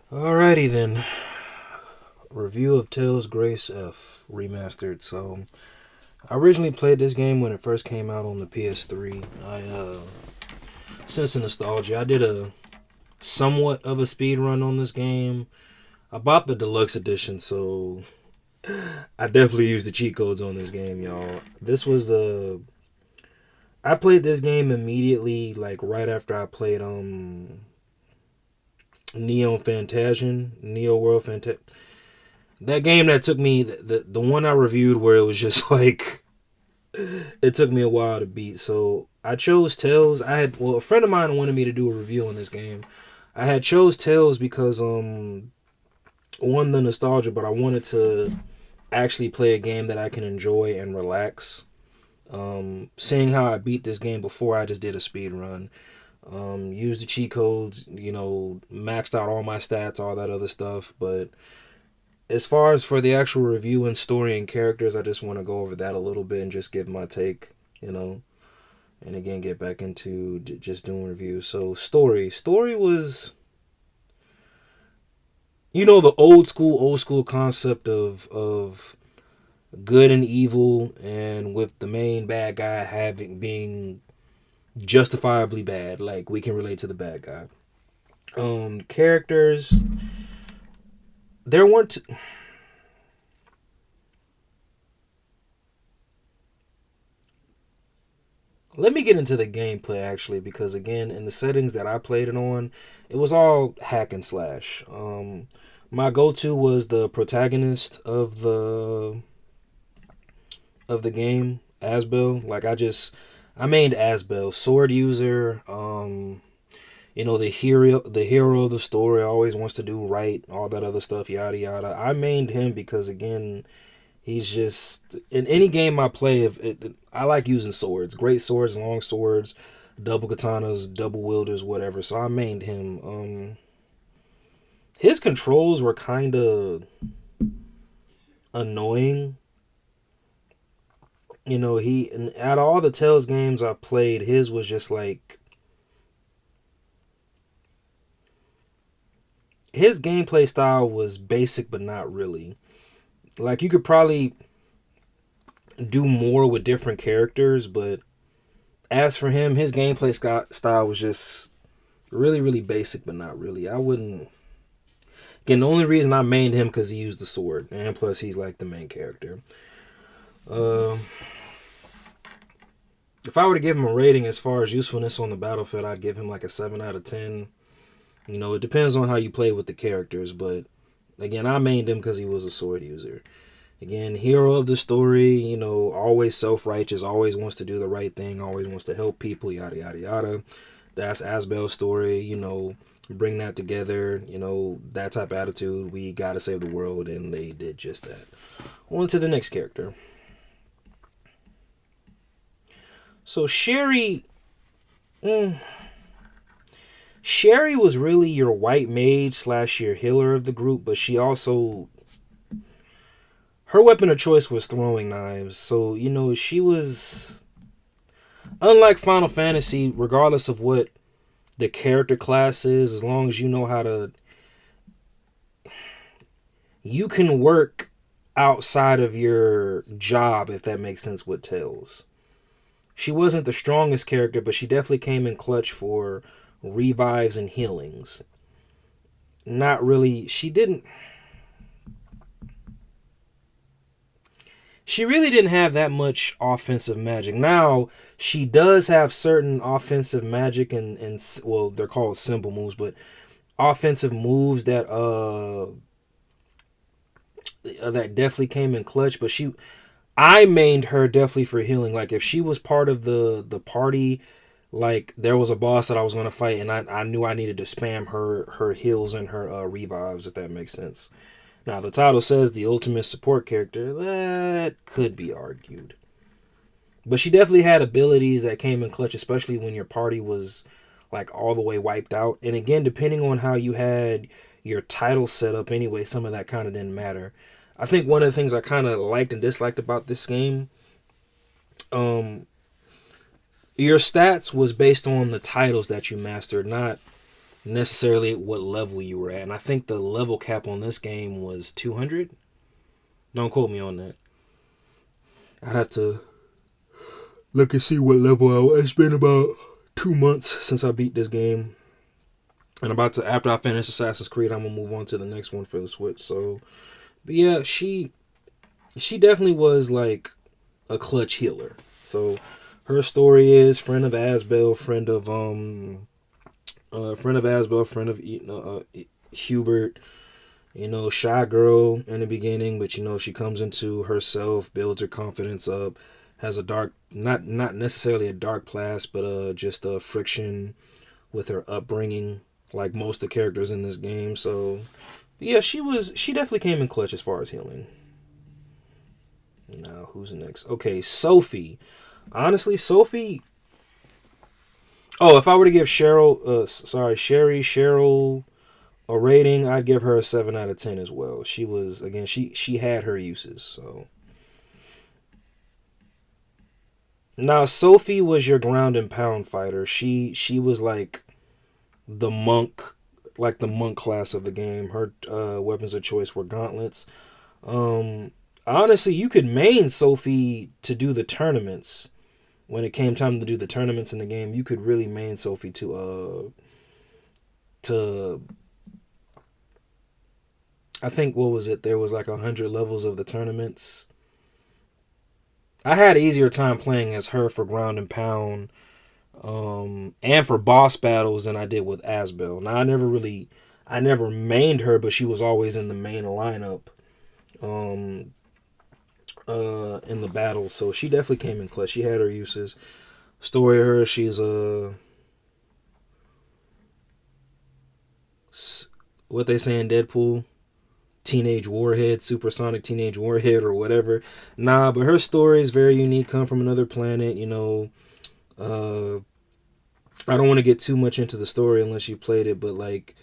Alrighty then. Review of Tales Grace F Remastered. So, I originally played this game when it first came out on the PS3. Since the nostalgia, I did a somewhat of a speed run on this game. I bought the deluxe edition, so I definitely used the cheat codes on this game, y'all. I played this game immediately, like right after I played Neo World Fantasia. That game that took me the one I reviewed where it was just like it took me a while to beat. So I chose Tails. A friend of mine wanted me to do a review on this game. I had chose Tails because one, the nostalgia, but I wanted to actually play a game that I can enjoy and relax. Seeing how I beat this game before, I just did a speed run. Used the cheat codes, maxed out all my stats, all that other stuff. But as far as for the actual review and story and characters, I just want to go over that a little bit and just give my take, and again get back into just doing reviews. So story was, the old school concept of good and evil, and with the main bad guy having being justifiably bad. Like, we can relate to the bad guy. Characters, there weren't. Let me get into the gameplay actually, because again, in the settings that I played it on, it was all hack and slash. My go-to was the protagonist of the game, Asbel. I mained Asbel, sword user. The hero of the story always wants to do right, all that other stuff, yada yada. I mained him because again, he's just in any game I play. I like using swords, great swords, long swords, double katanas, double wielders, whatever. So I mained him. His controls were kind of annoying. He and out of all the Tales games I played, his was just like his gameplay style was basic, but not really. Like, you could probably do more with different characters, but as for him, his gameplay style was just really, really basic, but not really. I wouldn't. Again, the only reason I mained him because he used the sword, and plus he's like the main character. Uh, if I were to give him a rating as far as usefulness on the battlefield, I'd give him like a 7 out of 10. It depends on how you play with the characters, but again, I mained him because he was a sword user. Again, hero of the story, always self-righteous, always wants to do the right thing, always wants to help people, yada, yada, yada. That's Asbel's story, bring that together, that type of attitude. We gotta save the world, and they did just that. On to the next character. So Sherry was really your white mage slash your healer of the group, but her weapon of choice was throwing knives. So, she was, unlike Final Fantasy, regardless of what the character class is, as long as you know how to, you can work outside of your job, if that makes sense, with Tails. She wasn't the strongest character, but she definitely came in clutch for revives and healings. Not really, she really didn't have that much offensive magic. Now, she does have certain offensive magic and well, they're called simple moves, but offensive moves that definitely came in clutch. But I mained her definitely for healing. Like, if she was part of the party, like there was a boss that I was gonna fight, and I knew I needed to spam her heals and her revives, if that makes sense. Now, the title says the ultimate support character. That could be argued. But she definitely had abilities that came in clutch, especially when your party was like all the way wiped out. And again, depending on how you had your title set up anyway, some of that kind of didn't matter. I think one of the things I kind of liked and disliked about this game, your stats was based on the titles that you mastered, not necessarily what level you were at. And I think the level cap on this game was 200. Don't quote me on that. I'd have to look and see what level I was. It's been about 2 months since I beat this game. And after I finish Assassin's Creed, I'm gonna move on to the next one for the Switch. So, but yeah, she definitely was like a clutch healer. So her story is friend of Asbel, friend of Hubert. Shy girl in the beginning, but she comes into herself, builds her confidence up, has a dark, not necessarily a dark past, but just a friction with her upbringing, like most of the characters in this game. So yeah, she definitely came in clutch as far as healing. Now who's next? Okay, Sophie. Honestly, Sophie. Oh, if I were to give Cheryl a rating, I'd give her a 7 out of 10 as well. She was, again, she had her uses. So now Sophie was your ground and pound fighter. She was like the monk, class of the game. Her weapons of choice were gauntlets. Honestly, you could main Sophie to do the tournaments. When it came time to do the tournaments in the game, you could really main Sophie to I think, what was it? There was like 100 levels of the tournaments. I had an easier time playing as her for ground and pound, and for boss battles than I did with Asbel. Now I never mained her, but she was always in the main lineup, in the battle. So she definitely came in clutch. She had her uses. Story of her, she's what they say in Deadpool, teenage warhead, supersonic teenage warhead, or whatever. Nah, but her story is very unique. Come from another planet, I don't want to get too much into the story unless you played it, but like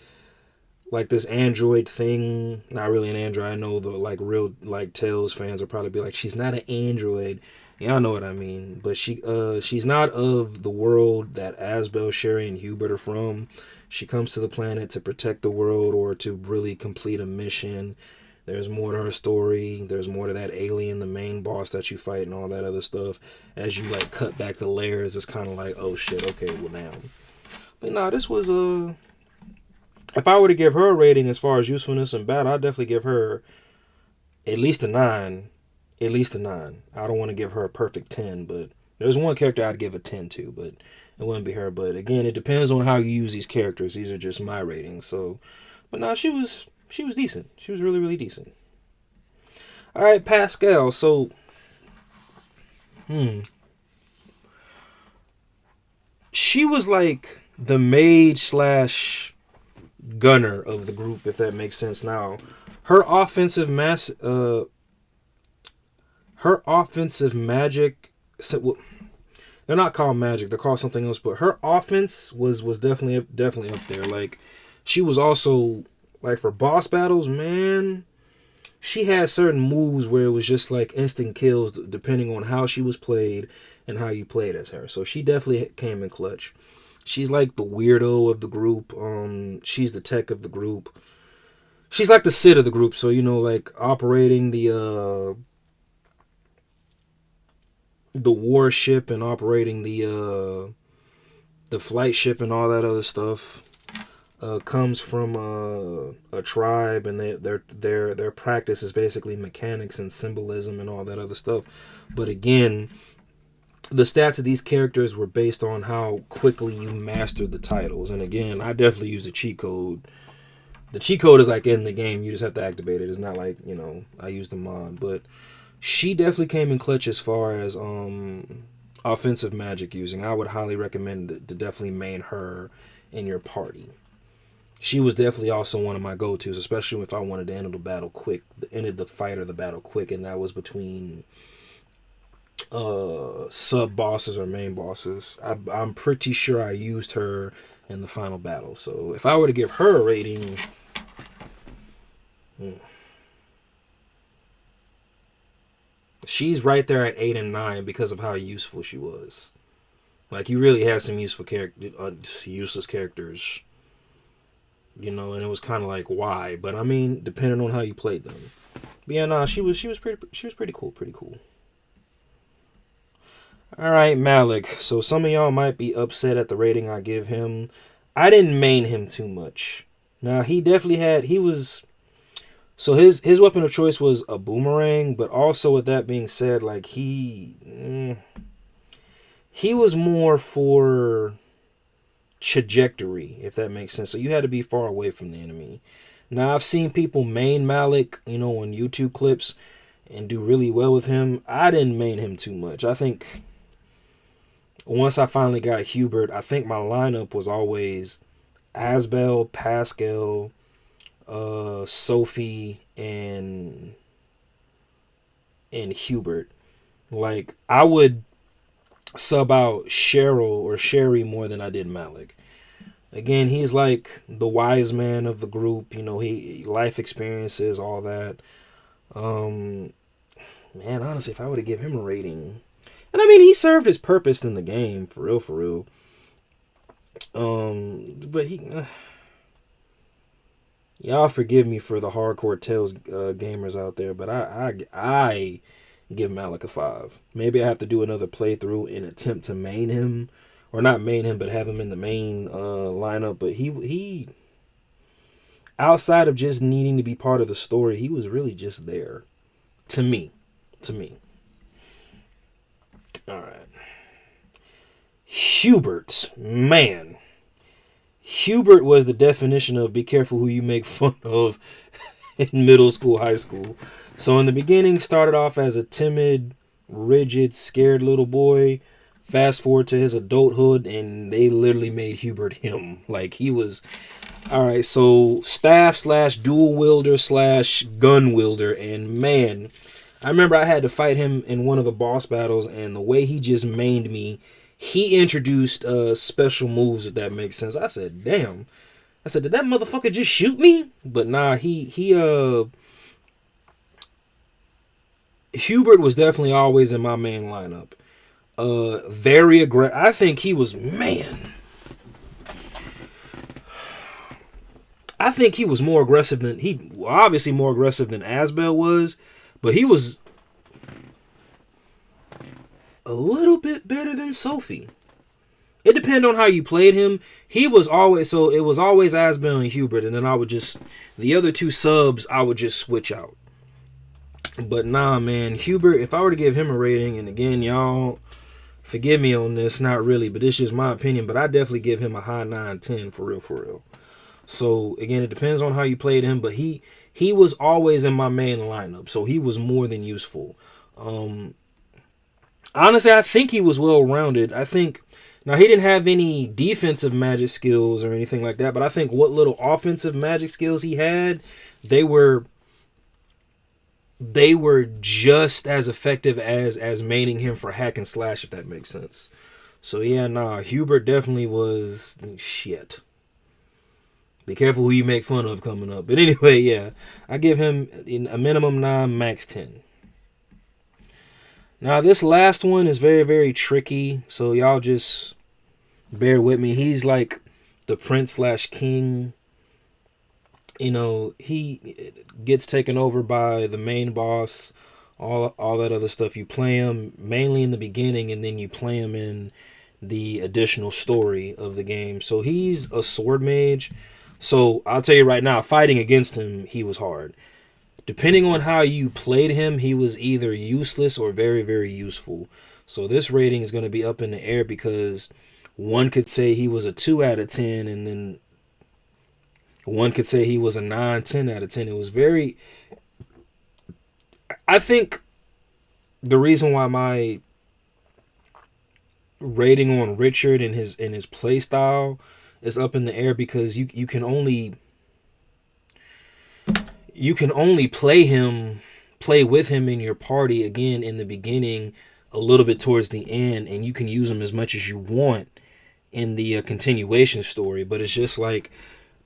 this android thing, not really an android. I know the real Tales fans will probably be like, she's not an android. Y'all know what I mean. But she's not of the world that Asbel, Sherry, and Hubert are from. She comes to the planet to protect the world or to really complete a mission. There's more to her story. There's more to that alien, the main boss that you fight, and all that other stuff. As you cut back the layers, it's kind of like, oh shit, okay, well now. But nah, this was if I were to give her a rating as far as usefulness in battle, I'd definitely give her at least a 9. At least a 9. I don't want to give her a perfect 10, but there's one character I'd give a 10 to, but it wouldn't be her. But again, it depends on how you use these characters. These are just my ratings. So, but nah, she was decent. She was really, really decent. All right, Pascal. So, she was like the mage slash gunner of the group, if that makes sense. Now, her offensive magic. So, they're not called magic. They're called something else. But her offense was definitely up there. Like, she was also for boss battles, man. She had certain moves where it was just instant kills, depending on how she was played and how you played as her. So she definitely came in clutch. She's like the weirdo of the group. She's the tech of the group. She's like the Sid of the group. So operating the warship and operating the flight ship and all that other stuff comes from a tribe, and their practice is basically mechanics and symbolism and all that other stuff. But again, the stats of these characters were based on how quickly you mastered the titles. And again, I definitely use a cheat code. The cheat code is in the game. You just have to activate it. It's not I used the mod. But she definitely came in clutch as far as offensive magic using. I would highly recommend to definitely main her in your party. She was definitely also one of my go-tos, especially if I wanted to end the battle quick. Ended the fight or the battle quick, and that was between sub bosses or main bosses. I'm pretty sure I used her in the final battle. So if I were to give her a rating, she's right there at 8 and 9 because of how useful she was. You really had some useful useless characters. and it was kind of like why. But I mean, depending on how you played them. But yeah, nah, she was pretty cool, pretty cool. All right, Malik. So some of y'all might be upset at the rating I give him. I didn't main him too much. Now he definitely he was. So his weapon of choice was a boomerang, but also with that being said, like he was more for trajectory, if that makes sense. So you had to be far away from the enemy. Now I've seen people main Malik, on YouTube clips and do really well with him. I didn't main him too much. I think once I finally got Hubert, I think my lineup was always Asbel, Pascal, Sophie, and Hubert. Like I would sub out Cheryl or Sherry more than I did Malik. Again, he's like the wise man of the group. He life experiences, all that. Man, honestly, if I were to give him a rating, and I mean, he served his purpose in the game, for real, for real. But y'all forgive me for the hardcore Tales gamers out there, but I give Malik a 5. Maybe I have to do another playthrough and attempt to main him, or not main him, but have him in the main lineup. But he outside of just needing to be part of the story, he was really just there to me. All right. Hubert, man. Hubert was the definition of be careful who you make fun of in middle school, high school. So in the beginning, started off as a timid, rigid, scared little boy. Fast forward to his adulthood, and they literally made Hubert him. Like he was, all right. So staff / dual wielder / gun wielder, and man, I remember I had to fight him in one of the boss battles, and the way he just mained me, he introduced special moves, if that makes sense. I said, damn. I said, did that motherfucker just shoot me? But nah, Hubert was definitely always in my main lineup. Very aggressive. I think he was, man. I think he was more aggressive than obviously more aggressive than Asbel was, but he was a little bit better than Sophie. It depended on how you played him. He was always, so it was always Asbel and Hubert, and then I would just, the other two subs, I would just switch out. But nah, man, Hubert, if I were to give him a rating, and again, y'all, forgive me on this, not really, but this is just my opinion, but I definitely give him a high 9-10, for real, for real. So, again, it depends on how you played him, but he was always in my main lineup, so he was more than useful. Honestly, I think he was well-rounded. I think, now he didn't have any defensive magic skills or anything like that, but I think what little offensive magic skills he had, they were just as effective as maining him for hack and slash, if that makes sense. So yeah, nah, Hubert definitely was shit. Be careful who you make fun of coming up. But anyway, yeah, I give him a minimum 9, max 10. Now this last one is very, very tricky, so y'all just bear with me. He's like the prince / king. He gets taken over by the main boss, all that other stuff. You play him mainly in the beginning, and then you play him in the additional story of the game. So he's a sword mage. So I'll tell you right now, fighting against him, he was hard. Depending on how you played him, he was either useless or very, very useful. So this rating is going to be up in the air because one could say he was a 2 out of 10, and then one could say he was a 9, 10 out of 10. It was very... I think the reason why my rating on Richard and his play style is up in the air because you can only play with him in your party again in the beginning, a little bit towards the end, and you can use him as much as you want in the continuation story. But it's just like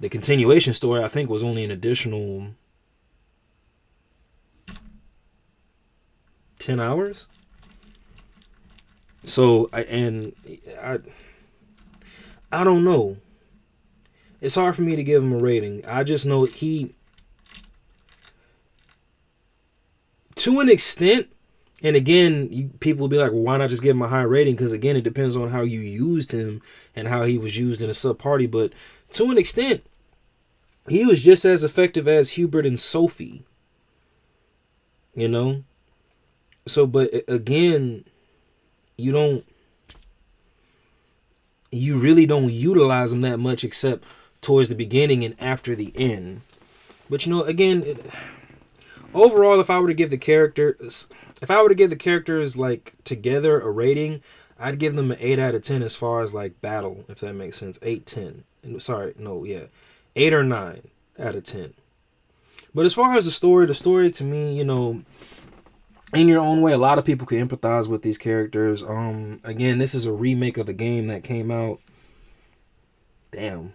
the continuation story, I think, was only an additional 10 hours. So I don't know. it's hard for me to give him a rating. I just know he, to an extent, and again, people will be like, well, why not just give him a high rating? Because again, it depends on how you used him and how he was used in a sub party. But to an extent, he was just as effective as Hubert and Sophie. You know? So, but again, you really don't utilize him that much except towards the beginning and after the end. But you know, again, overall, if I were to give the characters like together a rating, I'd give them an 8 out of 10 as far as like battle, if that makes sense. 8, 10. Sorry, no, yeah. 8 or 9 out of 10. But as far as the story to me, you know, in your own way, a lot of people can empathize with these characters. Again, this is a remake of a game that came out. Damn.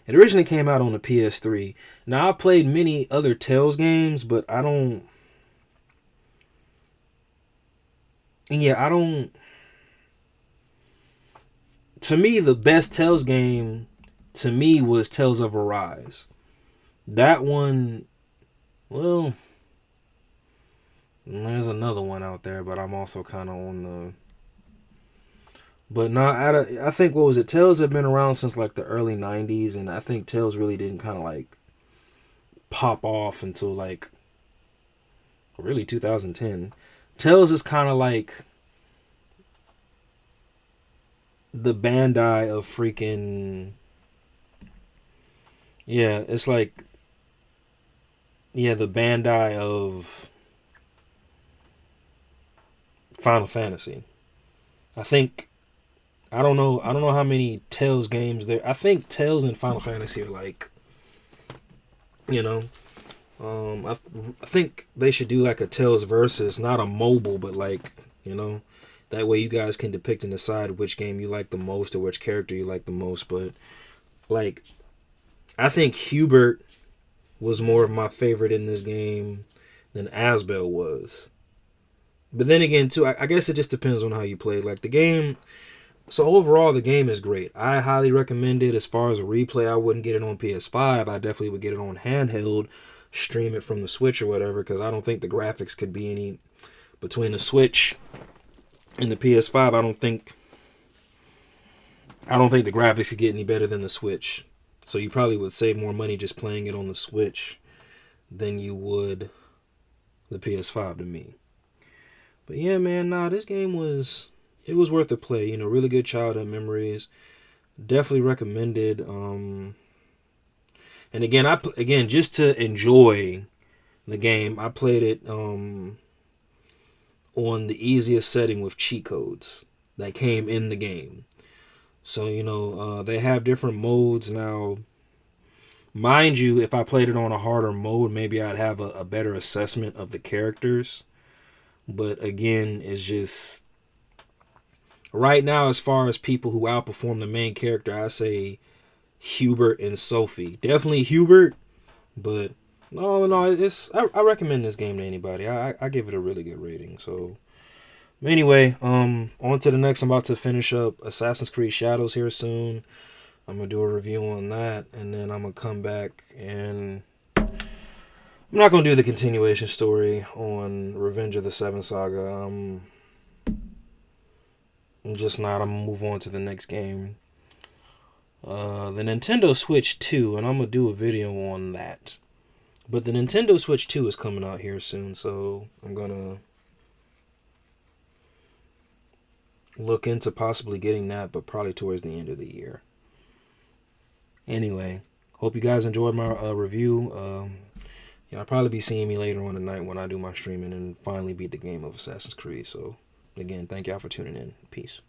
It originally came out on the PS3. Now, I played many other Tales games, but I don't. To me, the best Tales game to me was Tales of Arise. That one, well, there's another one out there, but I'm also kind of on the. But not I think, what was it? Tales have been around since like the early '90s, and I think Tales really didn't kind of like pop off until like really 2010. Tales is kind of like the Bandai of freaking. Yeah, it's like, yeah, the Bandai of Final Fantasy. I don't know how many Tales games there. I think Tales and Final Fantasy are like, you know, I think they should do like a Tales versus, not a mobile, but like, you know, that way you guys can depict and decide which game you like the most or which character you like the most. But like, I think Hubert was more of my favorite in this game than Asbel was. But then again, too, I guess it just depends on how you play. Like the game. So overall, the game is great. I highly recommend it. As far as a replay, I wouldn't get it on PS5. I definitely would get it on handheld, stream it from the Switch or whatever, because I don't think the graphics could be any between the Switch and the PS5. I don't think the graphics could get any better than the Switch. So you probably would save more money just playing it on the Switch than you would the PS5 to me. But yeah, man, this game was worth a play. You know, really good childhood memories. Definitely recommended. And again, just to enjoy the game, I played it on the easiest setting with cheat codes that came in the game. So, you know, they have different modes now. Mind you, if I played it on a harder mode, maybe I'd have a better assessment of the characters. But again, it's just right now, as far as people who outperform the main character, I say Hubert and Sophie. Definitely Hubert, but no, I recommend this game to anybody. I give it a really good rating. So anyway, on to the next. I'm about to finish up Assassin's Creed Shadows here soon. I'm gonna do a review on that, and then I'm gonna come back and I'm not gonna do the continuation story on Revenge of the Seven Saga. I'm just not. I'm gonna move on to the next game, the Nintendo Switch 2, and I'm gonna do a video on that. But the Nintendo Switch 2 is coming out here soon, so I'm gonna look into possibly getting that, but probably towards the end of the year. Anyway, hope you guys enjoyed my review. I'll probably be seeing me later on tonight when I do my streaming and finally beat the game of Assassin's Creed. So, again, thank y'all for tuning in. Peace.